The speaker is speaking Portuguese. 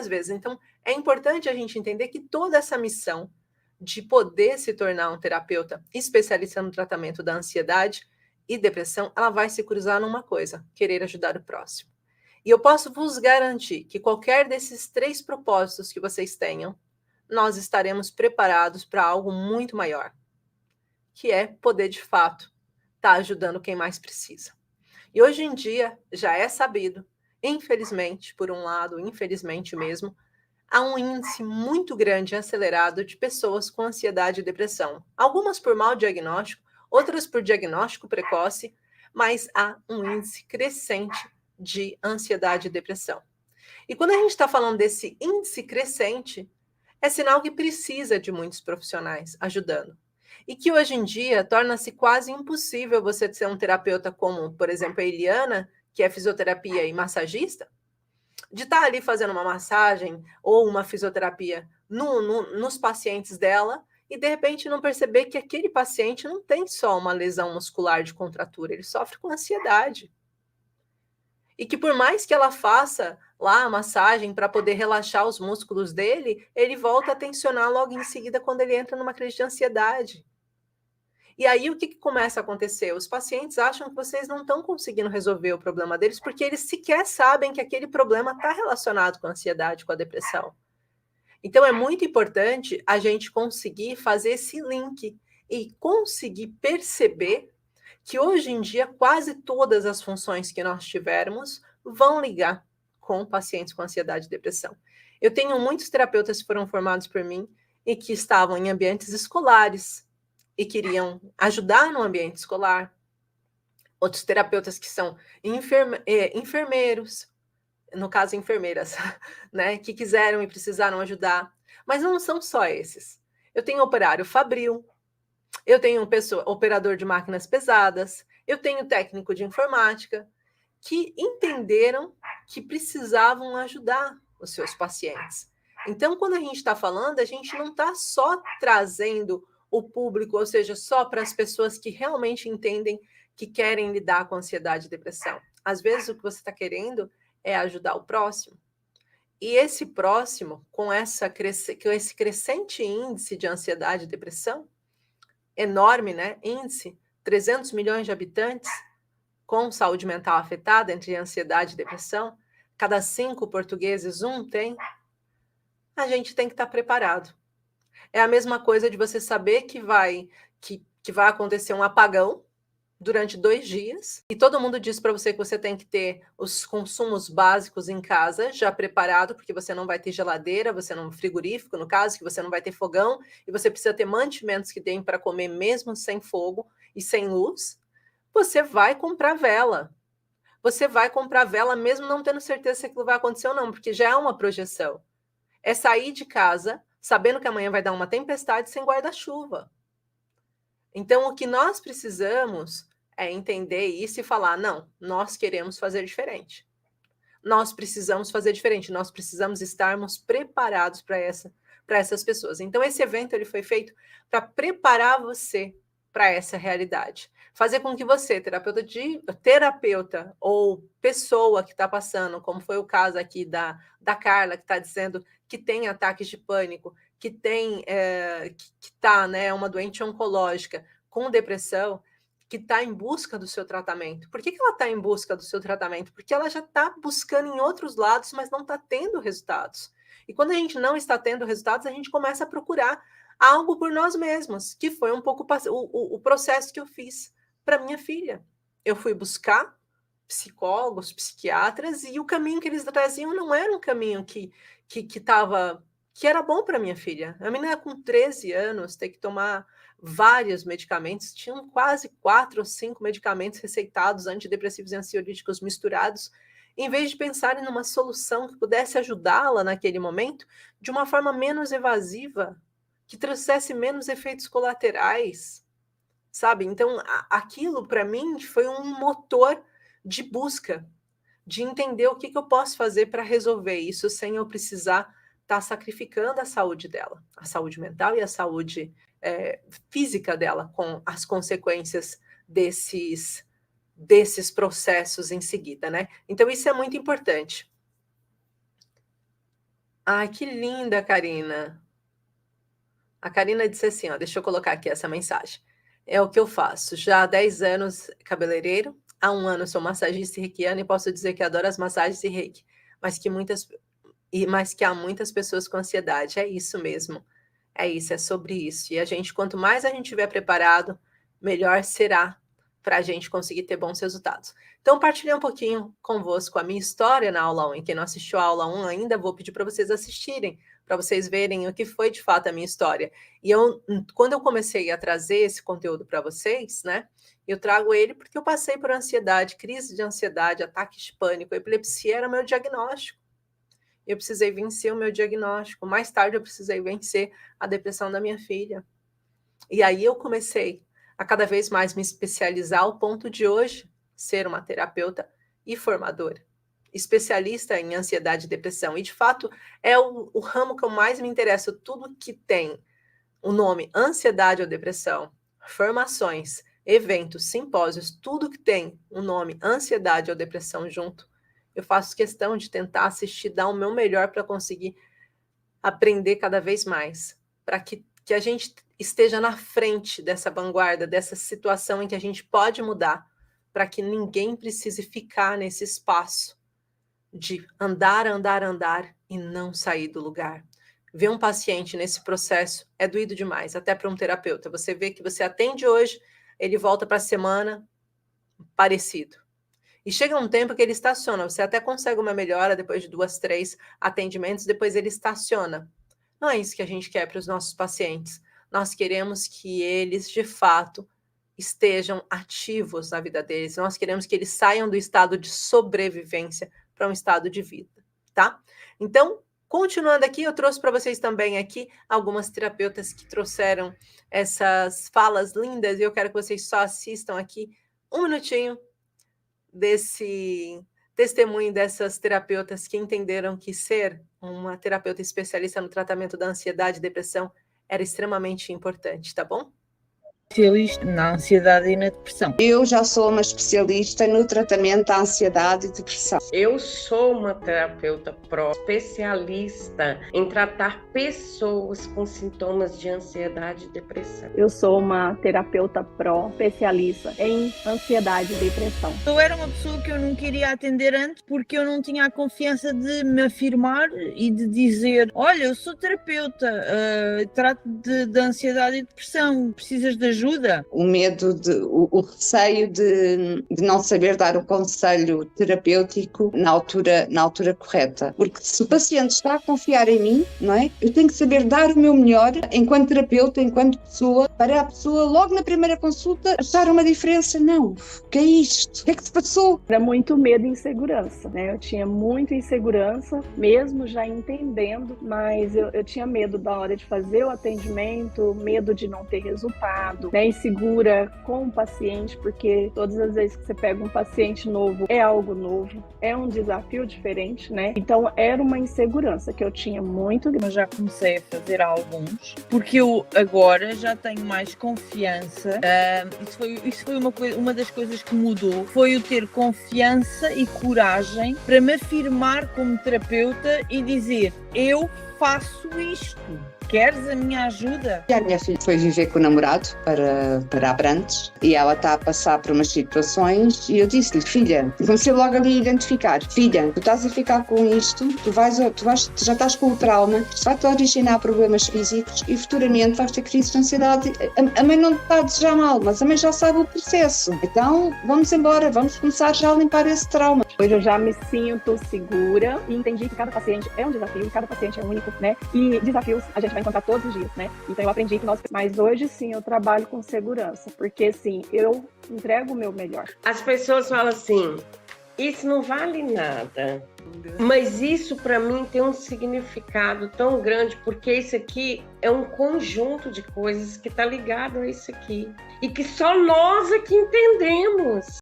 várias vezes. Então, é importante a gente entender que toda essa missão de poder se tornar um terapeuta especialista no tratamento da ansiedade e depressão, ela vai se cruzar numa coisa: querer ajudar o próximo. E eu posso vos garantir que qualquer desses 3 propósitos que vocês tenham, nós estaremos preparados para algo muito maior, que é poder, de fato, estar ajudando quem mais precisa. E hoje em dia já é sabido, infelizmente, por um lado, infelizmente mesmo, há um índice muito grande e acelerado de pessoas com ansiedade e depressão. Algumas por mau diagnóstico, outras por diagnóstico precoce, mas há um índice crescente de ansiedade e depressão. E quando a gente está falando desse índice crescente, é sinal que precisa de muitos profissionais ajudando. E que hoje em dia torna-se quase impossível você ser um terapeuta como, por exemplo, a Eliana, que é fisioterapia e massagista, de estar ali fazendo uma massagem ou uma fisioterapia nos pacientes dela e de repente não perceber que aquele paciente não tem só uma lesão muscular de contratura, ele sofre com ansiedade. E que por mais que ela faça lá a massagem para poder relaxar os músculos dele, ele volta a tensionar logo em seguida quando ele entra numa crise de ansiedade. E aí o que começa a acontecer? Os pacientes acham que vocês não estão conseguindo resolver o problema deles porque eles sequer sabem que aquele problema está relacionado com a ansiedade, com a depressão. Então é muito importante a gente conseguir fazer esse link e conseguir perceber que hoje em dia quase todas as funções que nós tivermos vão ligar com pacientes com ansiedade e depressão. Eu tenho muitos terapeutas que foram formados por mim e que estavam em ambientes escolares e queriam ajudar no ambiente escolar. Outros terapeutas que são enfermeiros, no caso enfermeiras, né, que quiseram e precisaram ajudar. Mas não são só esses. Eu tenho operário fabril, eu tenho operador de máquinas pesadas, eu tenho técnico de informática, que entenderam que precisavam ajudar os seus pacientes. Então, quando a gente está falando, a gente não está só trazendo o público, ou seja, só para as pessoas que realmente entendem que querem lidar com ansiedade e depressão. Às vezes, o que você está querendo é ajudar o próximo. E esse próximo, com esse crescente índice de ansiedade e depressão, enorme, né? Índice, 300 milhões de habitantes com saúde mental afetada, entre ansiedade e depressão, cada 5 portugueses, 1 tem, a gente tem que estar preparado. É a mesma coisa de você saber que vai acontecer um apagão durante 2 dias, e todo mundo diz para você que você tem que ter os consumos básicos em casa já preparado, porque você não vai ter geladeira, você não frigorífico, no caso, que você não vai ter fogão, e você precisa ter mantimentos que deem para comer mesmo sem fogo e sem luz. Você vai comprar vela. Você vai comprar vela mesmo não tendo certeza se aquilo vai acontecer ou não, porque já é uma projeção. É sair de casa sabendo que amanhã vai dar uma tempestade sem guarda-chuva. Então, o que nós precisamos é entender isso e falar: não, nós queremos fazer diferente. Nós precisamos fazer diferente, nós precisamos estarmos preparados para essas pessoas. Então, esse evento ele foi feito para preparar você para essa realidade. Fazer com que você, terapeuta ou pessoa que está passando, como foi o caso aqui da Carla, que está dizendo que tem ataques de pânico, que tem que está, né, uma doente oncológica com depressão, que está em busca do seu tratamento. Por que ela está em busca do seu tratamento? Porque ela já está buscando em outros lados, mas não está tendo resultados. E quando a gente não está tendo resultados, a gente começa a procurar algo por nós mesmos, que foi um pouco o processo que eu fiz para minha filha. Eu fui buscar psicólogos, psiquiatras, e o caminho que eles traziam não era um caminho que era bom para minha filha. A menina com 13 anos tem que tomar vários medicamentos, tinham quase 4 ou 5 medicamentos receitados, antidepressivos e ansiolíticos misturados, em vez de pensarem numa solução que pudesse ajudá-la naquele momento de uma forma menos evasiva, que trouxesse menos efeitos colaterais, sabe? Então, aquilo para mim foi um motor de busca, de entender o que eu posso fazer para resolver isso sem eu precisar estar sacrificando a saúde dela, a saúde mental e a saúde física dela, com as consequências desses processos em seguida, né? Então, isso é muito importante. Ai, que linda, Karina. A Karina disse assim, ó, deixa eu colocar aqui essa mensagem. É o que eu faço. Já há 10 anos cabeleireiro, há 1 ano sou massagista e reikiana e posso dizer que adoro as massagens e reiki, mas que há muitas pessoas com ansiedade. É isso mesmo. É isso, é sobre isso. E a gente, quanto mais a gente estiver preparado, melhor será para a gente conseguir ter bons resultados. Então, partilhei um pouquinho convosco a minha história na aula 1. E quem não assistiu a aula 1 ainda, vou pedir para vocês assistirem, para vocês verem o que foi de fato a minha história. E quando eu comecei a trazer esse conteúdo para vocês, né, eu trago ele porque eu passei por ansiedade, crise de ansiedade, ataques de pânico, epilepsia era meu diagnóstico. Eu precisei vencer o meu diagnóstico. Mais tarde, eu precisei vencer a depressão da minha filha. E aí eu comecei a cada vez mais me especializar ao ponto de hoje ser uma terapeuta e formadora, especialista em ansiedade e depressão. E, de fato, é o ramo que eu mais me interesso. Tudo que tem o nome ansiedade ou depressão, formações, eventos, simpósios, tudo que tem o nome ansiedade ou depressão junto, eu faço questão de tentar assistir, dar o meu melhor para conseguir aprender cada vez mais, para que a gente esteja na frente dessa vanguarda, dessa situação em que a gente pode mudar, para que ninguém precise ficar nesse espaço de andar, andar, andar e não sair do lugar. Ver um paciente nesse processo é doído demais, até para um terapeuta. Você vê que você atende hoje, ele volta para a semana parecido. E chega um tempo que ele estaciona, você até consegue uma melhora depois de 2, 3 atendimentos, depois ele estaciona. Não é isso que a gente quer para os nossos pacientes. Nós queremos que eles, de fato, estejam ativos na vida deles. Nós queremos que eles saiam do estado de sobrevivência para um estado de vida, tá? Então, continuando aqui, eu trouxe para vocês também aqui algumas terapeutas que trouxeram essas falas lindas e eu quero que vocês só assistam aqui 1 minutinho desse testemunho dessas terapeutas que entenderam que ser uma terapeuta especialista no tratamento da ansiedade e depressão era extremamente importante, tá bom? Especialista na ansiedade e na depressão. Eu já sou uma especialista no tratamento da ansiedade e depressão. Eu sou uma terapeuta especialista em tratar pessoas com sintomas de ansiedade e depressão. Eu sou uma terapeuta especialista em ansiedade e depressão. Eu era uma pessoa que eu não queria atender antes porque eu não tinha a confiança de me afirmar e de dizer: olha, eu sou terapeuta, trato de ansiedade e depressão, precisas de ajuda? O medo, o receio de não saber dar o conselho terapêutico na altura correta. Porque se o paciente está a confiar em mim, não é? Eu tenho que saber dar o meu melhor enquanto terapeuta, enquanto pessoa, para a pessoa logo na primeira consulta achar uma diferença. Não, o que é isto? O que é que se passou? Era muito medo e insegurança, né? Eu tinha muita insegurança, mesmo já entendendo, mas eu tinha medo da hora de fazer o atendimento, medo de não ter resultado, né, insegura com o paciente, porque todas as vezes que você pega um paciente novo, é algo novo, é um desafio diferente, né? Então era uma insegurança que eu tinha muito. Mas já comecei a fazer alguns, porque eu agora já tenho mais confiança. Isso foi uma das coisas que mudou, foi o ter confiança e coragem para me afirmar como terapeuta e dizer: eu faço isto. Queres a minha ajuda? A minha filha foi viver com o namorado para Abrantes e ela está a passar por umas situações e eu disse-lhe: filha, comecei logo ali a identificar: filha, tu estás a ficar com isto, já estás com o trauma, isto vai-te originar problemas físicos e futuramente vais ter crise de ansiedade. A mãe não te está a desejar mal, mas a mãe já sabe o processo. Então vamos embora, vamos começar já a limpar esse trauma. Hoje eu já me sinto segura e entendi que cada paciente é um desafio, cada paciente é único, né? E desafios a gente vai encontrar todos os dias, né? Então eu aprendi que mas hoje sim eu trabalho com segurança, porque sim, eu entrego o meu melhor. As pessoas falam assim: isso não vale nada, mas isso para mim tem um significado tão grande, porque isso aqui é um conjunto de coisas que está ligado a isso aqui e que só nós aqui entendemos.